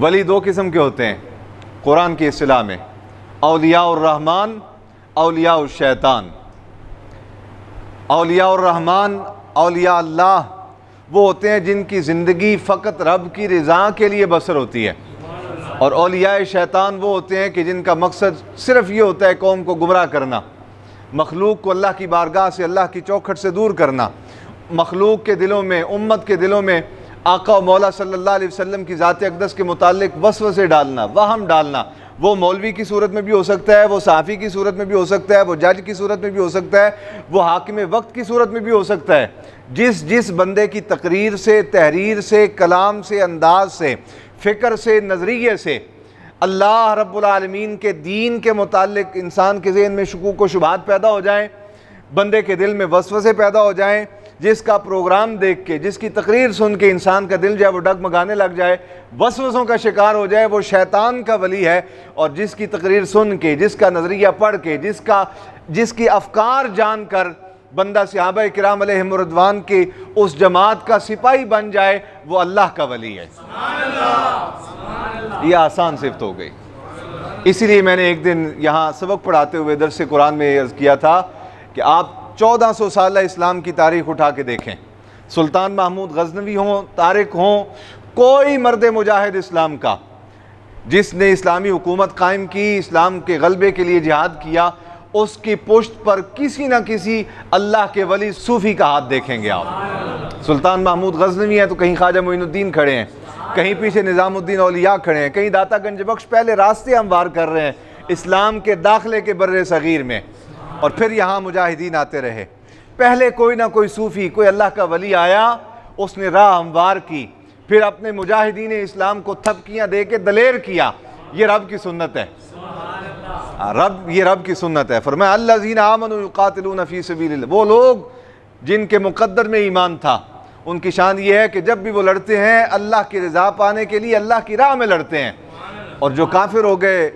ولی دو قسم کے ہوتے ہیں قرآن کی اصطلاح میں، اولیاء الرحمن، اولیاء الشیطان۔ اولیاء الرحمن، اولیاء اللہ وہ ہوتے ہیں جن کی زندگی فقط رب کی رضا کے لیے بسر ہوتی ہے، اور اولیاء شیطان وہ ہوتے ہیں کہ جن کا مقصد صرف یہ ہوتا ہے قوم کو گمراہ کرنا، مخلوق کو اللہ کی بارگاہ سے، اللہ کی چوکھٹ سے دور کرنا، مخلوق کے دلوں میں، امت کے دلوں میں آقا و مولا صلی اللہ علیہ وسلم کی ذات اقدس کے متعلق وسوسے ڈالنا، وہم ڈالنا۔ وہ مولوی کی صورت میں بھی ہو سکتا ہے، وہ صحافی کی صورت میں بھی ہو سکتا ہے، وہ جج کی صورت میں بھی ہو سکتا ہے، وہ حاکم وقت کی صورت میں بھی ہو سکتا ہے۔ جس بندے کی تقریر سے، تحریر سے، کلام سے، انداز سے، فکر سے، نظریے سے اللہ رب العالمین کے دین کے متعلق انسان کے ذہن میں شکوک و شبہات پیدا ہو جائیں، بندے کے دل میں وسوسے پیدا ہو جائیں، جس کا پروگرام دیکھ کے، جس کی تقریر سن کے انسان کا دل جو ہے وہ ڈگمگانے لگ جائے، وسوسوں کا شکار ہو جائے، وہ شیطان کا ولی ہے۔ اور جس کی تقریر سن کے، جس کا نظریہ پڑھ کے، جس کی افکار جان کر بندہ صحابہ کرام علیہم رضوان کی اس جماعت کا سپاہی بن جائے، وہ اللہ کا ولی ہے۔ یہ آسان صفت ہو گئی۔ اسی لیے میں نے ایک دن یہاں سبق پڑھاتے ہوئے درس قرآن میں عرض کیا تھا کہ آپ 1400 سالہ اسلام کی تاریخ اٹھا کے دیکھیں، سلطان محمود غزنوی ہوں، طارق ہوں، کوئی مرد مجاہد اسلام کا جس نے اسلامی حکومت قائم کی، اسلام کے غلبے کے لیے جہاد کیا، اس کی پشت پر کسی نہ کسی اللہ کے ولی صوفی کا ہاتھ دیکھیں گے آپ۔ سلطان محمود غزنوی ہیں تو کہیں خواجہ معین الدین کھڑے ہیں، کہیں پیچھے نظام الدین اولیاء کھڑے ہیں، کہیں داتا گنج بخش پہلے راستے ہموار کر رہے ہیں اسلام کے داخلے کے بر صغیر میں، اور پھر یہاں مجاہدین آتے رہے۔ پہلے کوئی نہ کوئی صوفی، کوئی اللہ کا ولی آیا، اس نے راہ ہموار کی، پھر اپنے مجاہدین اسلام کو تھپکیاں دے کے دلیر کیا۔ یہ رب کی سنت ہے، یہ رب کی سنت ہے۔ فرمایا الذین آمنوا یقاتلون فی سبیل اللہ، وہ لوگ جن کے مقدر میں ایمان تھا، ان کی شان یہ ہے کہ جب بھی وہ لڑتے ہیں اللہ کی رضا پانے کے لیے اللہ کی راہ میں لڑتے ہیں۔ اور جو کافر ہو گئے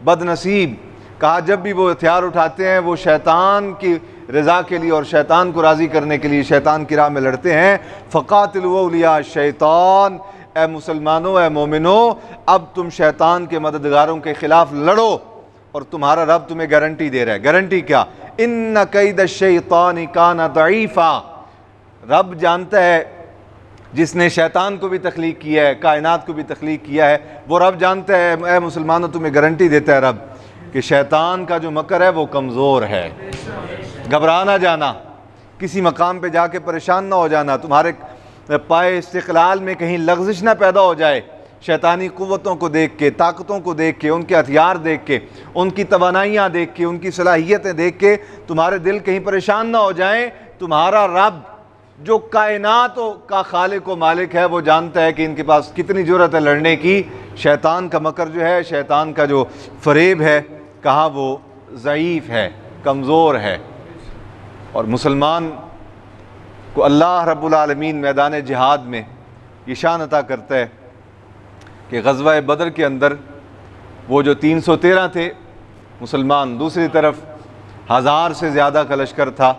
بد نصیب، کہا جب بھی وہ ہتھیار اٹھاتے ہیں وہ شیطان کی رضا کے لیے اور شیطان کو راضی کرنے کے لیے شیطان کی راہ میں لڑتے ہیں۔ فقاتلوا اولیاء الشیطان، اے مسلمانوں، اے مومنوں، اب تم شیطان کے مددگاروں کے خلاف لڑو، اور تمہارا رب تمہیں گارنٹی دے رہا ہے۔ گارنٹی کیا؟ ان کید الشیطان کان ضعیفا، رب جانتا ہے، جس نے شیطان کو بھی تخلیق کیا ہے، کائنات کو بھی تخلیق کیا ہے، وہ رب جانتا ہے، اے مسلمانوں تمہیں گارنٹی دیتا ہے رب کہ شیطان کا جو مکر ہے وہ کمزور ہے۔ گھبرا نہ جانا، کسی مقام پہ جا کے پریشان نہ ہو جانا، تمہارے پائے استقلال میں کہیں لغزش نہ پیدا ہو جائے، شیطانی قوتوں کو دیکھ کے، طاقتوں کو دیکھ کے، ان کے ہتھیار دیکھ کے، ان کی توانائیاں دیکھ کے، ان کی صلاحیتیں دیکھ کے تمہارے دل کہیں پریشان نہ ہو جائیں۔ تمہارا رب جو کائنات کا خالق و مالک ہے وہ جانتا ہے کہ ان کے پاس کتنی جرأت ہے لڑنے کی۔ شیطان کا مکر جو ہے، شیطان کا جو فریب ہے، کہاں وہ ضعیف ہے، کمزور ہے۔ اور مسلمان کو اللہ رب العالمین میدان جہاد میں یہ شان عطا کرتا ہے کہ غزوہ بدر کے اندر وہ جو 313 تھے مسلمان، دوسری طرف 1000 سے زیادہ کا لشکر تھا۔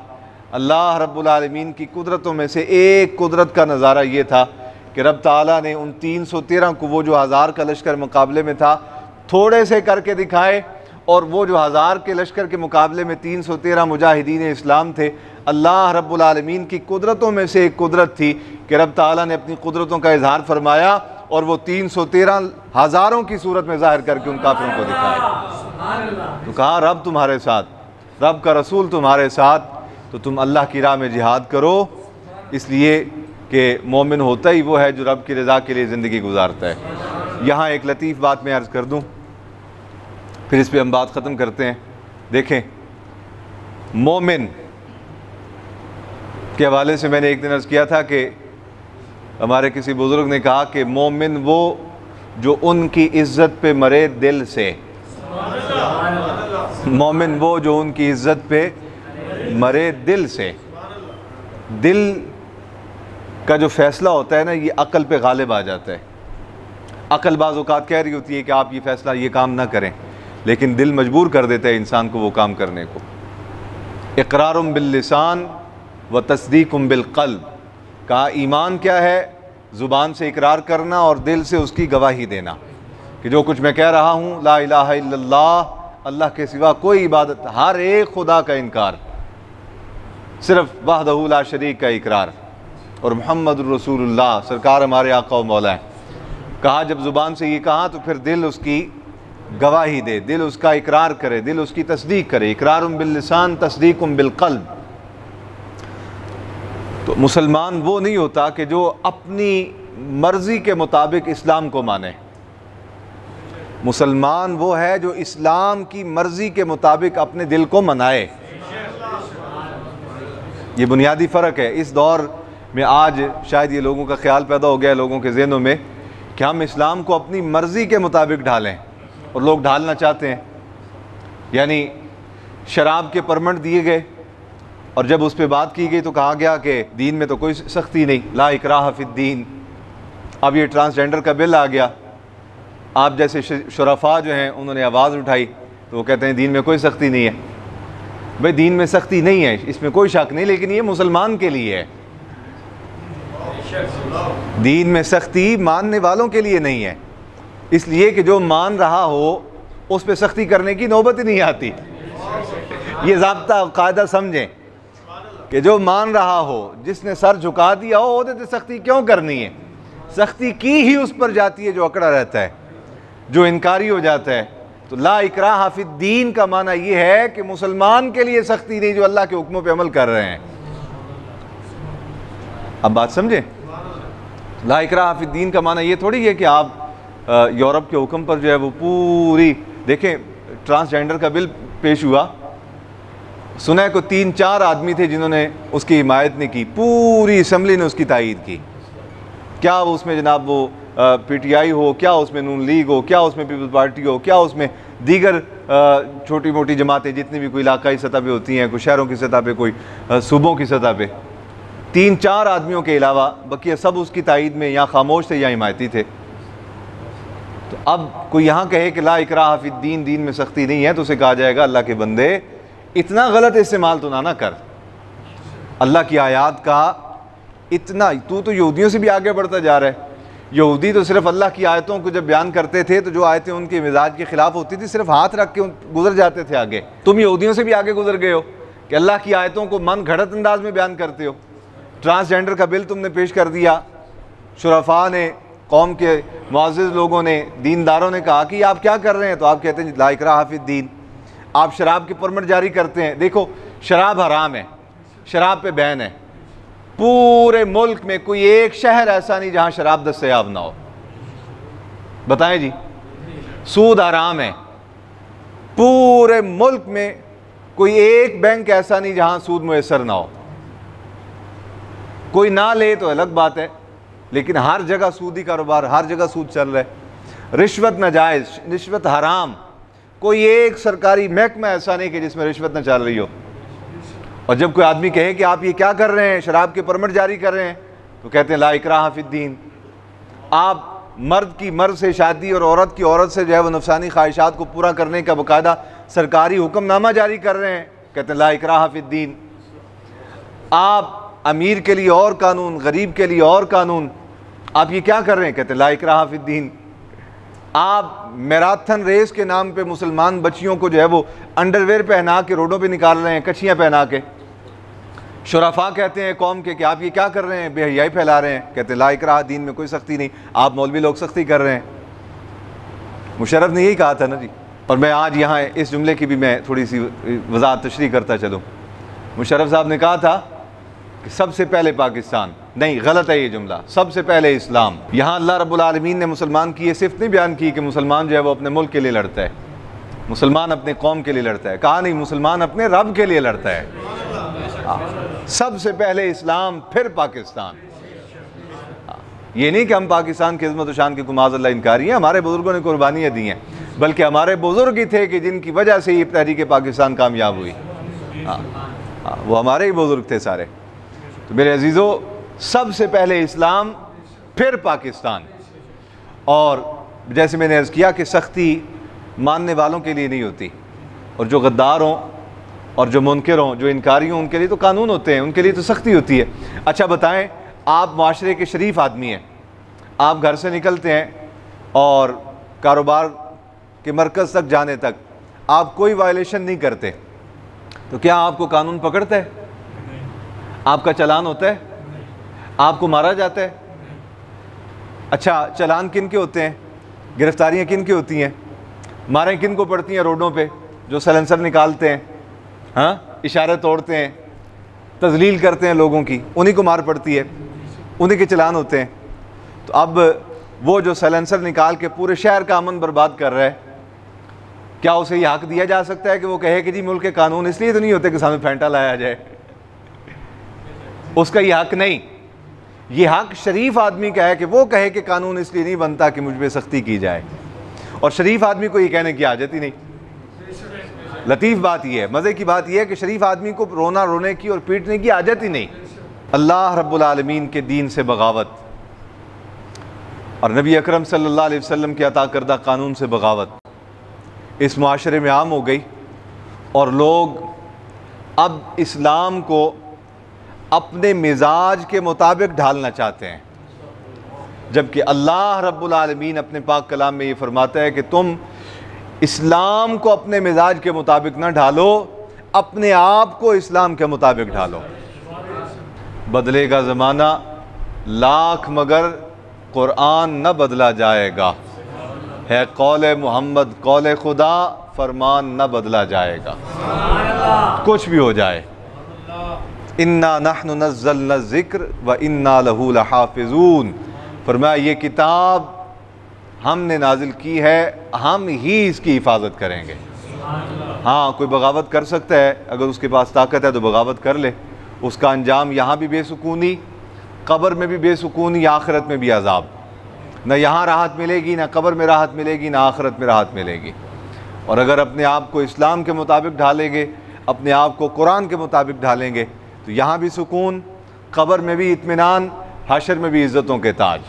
اللہ رب العالمین کی قدرتوں میں سے ایک قدرت کا نظارہ یہ تھا کہ رب تعالیٰ نے ان 313 کو، وہ جو 1000 کا لشکر مقابلے میں تھا، تھوڑے سے کر کے دکھائے، اور وہ جو 1000 کے لشکر کے مقابلے میں 313 مجاہدین اسلام تھے۔ اللہ رب العالمین کی قدرتوں میں سے ایک قدرت تھی کہ رب تعالیٰ نے اپنی قدرتوں کا اظہار فرمایا، اور وہ 313 ہزاروں کی صورت میں ظاہر کر کے ان کافروں کو دکھایا۔ تو کہا رب تمہارے ساتھ، رب کا رسول تمہارے ساتھ، تو تم اللہ کی راہ میں جہاد کرو، اس لیے کہ مومن ہوتا ہی وہ ہے جو رب کی رضا کے لیے زندگی گزارتا ہے۔ یہاں ایک لطیف بات میں عرض کر دوں، پھر اس پہ ہم بات ختم کرتے ہیں۔ دیکھیں، مومن کے حوالے سے میں نے ایک دن عرض کیا تھا کہ ہمارے کسی بزرگ نے کہا کہ مومن وہ جو ان کی عزت پہ مرے دل سے، مومن وہ جو ان کی عزت پہ مرے دل سے۔ دل کا جو فیصلہ ہوتا ہے نا، یہ عقل پہ غالب آ جاتا ہے۔ عقل بعض اوقات کہہ رہی ہوتی ہے کہ آپ یہ فیصلہ، یہ کام نہ کریں، لیکن دل مجبور کر دیتا ہے انسان کو وہ کام کرنے کو۔ اقرار باللسان و تصدیق بالقلب، کہا ایمان کیا ہے؟ زبان سے اقرار کرنا اور دل سے اس کی گواہی دینا۔ کہ جو کچھ میں کہہ رہا ہوں لا الہ الا اللہ، اللہ کے سوا کوئی عبادت، ہر ایک خدا کا انکار، صرف وحدہ لا شریک کا اقرار، اور محمد الرسول اللہ سرکار ہمارے آقا و مولا ہیں۔ کہا جب زبان سے یہ کہا تو پھر دل اس کی گواہی دے، دل اس کا اقرار کرے، دل اس کی تصدیق کرے، اقرار باللسان تصدیق بالقلب۔ تو مسلمان وہ نہیں ہوتا کہ جو اپنی مرضی کے مطابق اسلام کو مانے، مسلمان وہ ہے جو اسلام کی مرضی کے مطابق اپنے دل کو منائے۔ یہ بنیادی فرق ہے۔ اس دور میں آج شاید یہ لوگوں کا خیال پیدا ہو گیا ہے لوگوں کے ذہنوں میں کہ ہم اسلام کو اپنی مرضی کے مطابق ڈھالیں، اور لوگ ڈھالنا چاہتے ہیں۔ یعنی شراب کے پرمٹ دیے گئے، اور جب اس پہ بات کی گئی تو کہا گیا کہ دین میں تو کوئی سختی نہیں، لا اکراہ فی الدین۔ اب یہ ٹرانسجینڈر کا بل آ گیا، آپ جیسے شرفاء جو ہیں انہوں نے آواز اٹھائی تو وہ کہتے ہیں دین میں کوئی سختی نہیں ہے۔ بھئی دین میں سختی نہیں ہے، اس میں کوئی شک نہیں، لیکن یہ مسلمان کے لیے ہے۔ دین میں سختی ماننے والوں کے لیے نہیں ہے، اس لیے کہ جو مان رہا ہو اس پہ سختی کرنے کی نوبت ہی نہیں آتی۔ یہ ضابطہ قاعدہ سمجھیں کہ جو مان رہا ہو، جس نے سر جھکا دیا ہو، وہ سختی کیوں کرنی ہے؟ سختی کی ہی اس پر جاتی ہے جو اکڑا رہتا ہے، جو انکاری ہو جاتا ہے۔ تو لا اکراہ فی الدین کا معنی یہ ہے کہ مسلمان کے لیے سختی نہیں جو اللہ کے حکموں پہ عمل کر رہے ہیں۔ اب بات سمجھیں، لا اکراہ فی الدین کا معنی یہ تھوڑی ہے کہ آپ یورپ کے حکم پر جو ہے وہ پوری، دیکھیں ٹرانسجینڈر کا بل پیش ہوا، سنا کو 3-4 آدمی تھے جنہوں نے اس کی حمایت نہیں کی، پوری اسمبلی نے اس کی تائید کی۔ کیا اس میں جناب وہ پی ٹی آئی ہو، کیا اس میں نون لیگ ہو، کیا اس میں پیپلز پارٹی ہو، کیا اس میں دیگر چھوٹی موٹی جماعتیں جتنی بھی کوئی علاقائی سطح پہ ہوتی ہیں، کوئی شہروں کی سطح پہ، کوئی صوبوں کی سطح پہ، 3-4 آدمیوں کے علاوہ بقیہ سب اس کی تائید میں یا خاموش تھے یا حمایتی تھے۔ تو اب کوئی یہاں کہے کہ لا اکراہ فی الدین، دین میں سختی نہیں ہے، تو اسے کہا جائے گا اللہ کے بندے اتنا غلط استعمال تو نہ کر، اللہ کی آیات کا اتنا، تو یہودیوں سے بھی آگے بڑھتا جا رہا ہے۔ یہودی تو صرف اللہ کی آیتوں کو جب بیان کرتے تھے تو جو آیتیں ان کے مزاج کے خلاف ہوتی تھی صرف ہاتھ رکھ کے گزر جاتے تھے آگے۔ تم یہودیوں سے بھی آگے گزر گئے ہو کہ اللہ کی آیتوں کو من گھڑت انداز میں بیان کرتے ہو۔ ٹرانسجینڈر کا بل تم نے پیش کر دیا، شرفاء نے، قوم کے معزز لوگوں نے، دینداروں نے کہا کہ آپ کیا کر رہے ہیں، تو آپ کہتے ہیں لا اکراہ فی الدین۔ آپ شراب کے پرمٹ جاری کرتے ہیں، دیکھو شراب حرام ہے، شراب پہ بین ہے، پورے ملک میں کوئی ایک شہر ایسا نہیں جہاں شراب دستیاب نہ ہو، بتائیں جی۔ سود حرام ہے، پورے ملک میں کوئی ایک بینک ایسا نہیں جہاں سود میسر نہ ہو۔ کوئی نہ لے تو الگ بات ہے، لیکن ہر جگہ سودی کاروبار، ہر جگہ سود چل رہا ہے۔ رشوت ناجائز، رشوت حرام، کوئی ایک سرکاری محکمہ ایسا نہیں کہ جس میں رشوت نہ چل رہی ہو۔ اور جب کوئی آدمی کہے کہ آپ یہ کیا کر رہے ہیں، شراب کے پرمٹ جاری کر رہے ہیں، تو کہتے ہیں لا اکراہ فی الدین۔ آپ مرد کی مرد سے شادی اور عورت کی عورت سے جو ہے وہ نفسانی خواہشات کو پورا کرنے کا باقاعدہ سرکاری حکم نامہ جاری کر رہے ہیں، کہتے ہیں لا اکراہ فی الدین۔ آپ امیر کے لیے اور قانون، غریب کے لیے اور قانون، آپ یہ کیا کر رہے ہیں، کہتے ہیں لا اکراہ فی الدین۔ آپ میراتھن ریس کے نام پہ مسلمان بچیوں کو جو ہے وہ انڈرویئر پہنا کے روڈوں پہ نکال رہے ہیں، کچھیاں پہنا کے۔ شرفاء کہتے ہیں قوم کے کہ آپ یہ کیا کر رہے ہیں، بے حیائی پھیلا رہے ہیں، کہتے ہیں لا اکراہ، دین میں کوئی سختی نہیں، آپ مولوی لوگ سختی کر رہے ہیں۔ مشرف نے یہی کہا تھا نا جی۔ اور میں آج یہاں اس جملے کی بھی میں تھوڑی سی وضاحت تشریح کرتا چلوں۔ مشرف صاحب نے کہا تھا کہ سب سے پہلے پاکستان، نہیں غلط ہے یہ جملہ، سب سے پہلے اسلام۔ یہاں اللہ رب العالمین نے مسلمان کی یہ صفت نہیں بیان کی کہ مسلمان جو ہے وہ اپنے ملک کے لیے لڑتا ہے، مسلمان اپنے قوم کے لیے لڑتا ہے، کہا نہیں، مسلمان اپنے رب کے لیے لڑتا ہے۔ سب سے پہلے اسلام، پھر پاکستان۔ یہ نہیں کہ ہم پاکستان کی عظمت و شان کے معاذ اللہ انکاری ہیں، ہمارے بزرگوں نے قربانیاں دی ہیں، بلکہ ہمارے بزرگ ہی تھے کہ جن کی وجہ سے یہ تحریک پاکستان کامیاب ہوئی۔ وہ ہمارے ہی بزرگ تھے سارے۔ تو میرے عزیزو، سب سے پہلے اسلام، پھر پاکستان۔ اور جیسے میں نے عرض کیا کہ سختی ماننے والوں کے لیے نہیں ہوتی، اور جو غدار ہوں اور جو منکر ہوں، جو انکاری ہوں، ان کے لیے تو قانون ہوتے ہیں، ان کے لیے تو سختی ہوتی ہے۔ اچھا بتائیں، آپ معاشرے کے شریف آدمی ہیں، آپ گھر سے نکلتے ہیں اور کاروبار کے مرکز تک جانے تک آپ کوئی وائلیشن نہیں کرتے تو کیا آپ کو قانون پکڑتا ہے؟ آپ کا چلان ہوتا ہے؟ آپ کو مارا جاتا ہے؟ اچھا چلان کن کے ہوتے ہیں؟ گرفتاریاں کن کی ہوتی ہیں؟ ماریں کن کو پڑتی ہیں روڈوں پہ؟ جو سلنسر نکالتے ہیں، ہاں، اشارے توڑتے ہیں، تذلیل کرتے ہیں لوگوں کی، انہی کو مار پڑتی ہے، انہی کے چلان ہوتے ہیں۔ تو اب وہ جو سلنسر نکال کے پورے شہر کا امن برباد کر رہا ہے، کیا اسے یہ حق دیا جا سکتا ہے کہ وہ کہے کہ جی ملک کے قانون اس لیے تو نہیں ہوتے کہ سامنے پھینٹا لایا جائے؟ اس کا یہ حق نہیں۔ یہ حق شریف آدمی کا ہے کہ وہ کہے کہ قانون اس لیے نہیں بنتا کہ مجھ پہ سختی کی جائے، اور شریف آدمی کو یہ کہنے کی حاجت ہی نہیں۔ لطیف بات یہ ہے، مزے کی بات یہ ہے کہ شریف آدمی کو رونے کی اور پیٹنے کی حاجت ہی نہیں۔ اللہ رب العالمین کے دین سے بغاوت اور نبی اکرم صلی اللہ علیہ وسلم کے عطا کردہ قانون سے بغاوت اس معاشرے میں عام ہو گئی، اور لوگ اب اسلام کو اپنے مزاج کے مطابق ڈھالنا چاہتے ہیں، جبکہ اللہ رب العالمین اپنے پاک کلام میں یہ فرماتا ہے کہ تم اسلام کو اپنے مزاج کے مطابق نہ ڈھالو، اپنے آپ کو اسلام کے مطابق ڈھالو۔ بدلے گا زمانہ لاکھ مگر قرآن نہ بدلا جائے گا، ہے قول محمد قول خدا، فرمان نہ بدلا جائے گا، کچھ بھی ہو جائے۔ اِنَّا نَحْنُ نَزَّلْنَا الذِّكْرَ وَإِنَّا لَهُ لَحَافِظُونَ، فرمایا یہ کتاب ہم نے نازل کی ہے، ہم ہی اس کی حفاظت کریں گے۔ ہاں کوئی بغاوت کر سکتا ہے، اگر اس کے پاس طاقت ہے تو بغاوت کر لے، اس کا انجام یہاں بھی بے سکونی، قبر میں بھی بے سکونی، آخرت میں بھی عذاب۔ نہ یہاں راحت ملے گی، نہ قبر میں راحت ملے گی، نہ آخرت میں راحت ملے گی۔ اور اگر اپنے آپ کو اسلام کے مطابق ڈھالیں گے، اپنے آپ کو قرآن کے مطابق ڈھالیں گے تو یہاں بھی سکون، قبر میں بھی اطمینان، حشر میں بھی عزتوں کے تاج۔